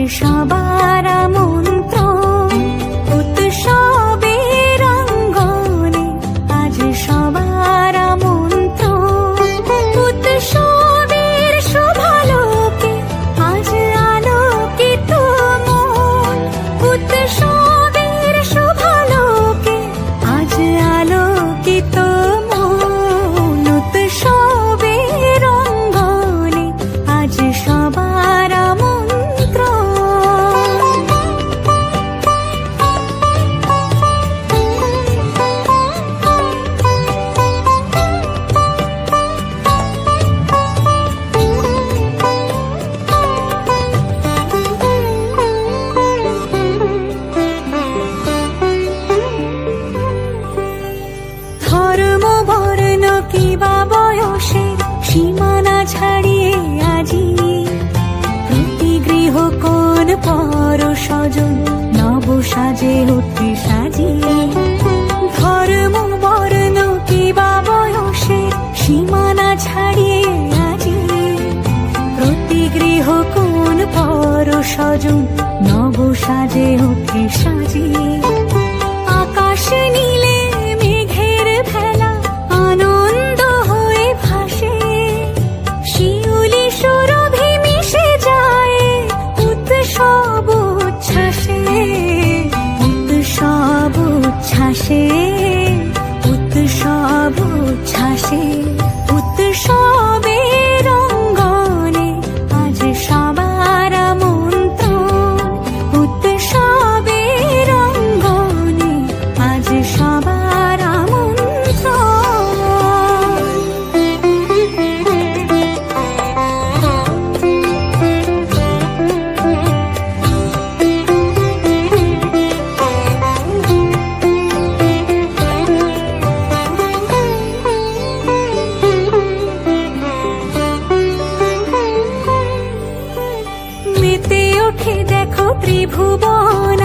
সবার আমন্ত্রণ উৎসবের অঙ্গনে, আজ সবার আমন্ত্রণ উৎসবের শুভালোকে, আজ আলোকিত মন উৎসবের শুভালোকে, আজ আলোকিত মন উৎসবের অঙ্গনে, আজ সবার ধর্ম বর্ণ কিবা বয়সের সীমানা ছাড়িয়ে আজি প্রতি গৃহ কোন পর স্বজন নব সাজে উঠে সাজিয়ে। ধর্ম বর্ণ কিবা বয়সের সীমানা ছাড়িয়ে আজি প্রতি গৃহ কোন পর স্বজন নব সাজে উঠে সাজিয়ে। আকাশ নীলে মেঘের ভেলা আনন্দ হয়ে ভাসে, শিউলি সুরভি মিশে যায় উৎসব উচ্ছ্বাসে, উৎসব উচ্ছ্বাসে, উৎসব উচ্ছ্বাসে। উৎসবের অঙ্গনে আজ সবার আমন্ত্রণ উৎসবের অঙ্গনে, আজ সবার মেতে ওঠে দেখো ত্রিভুবন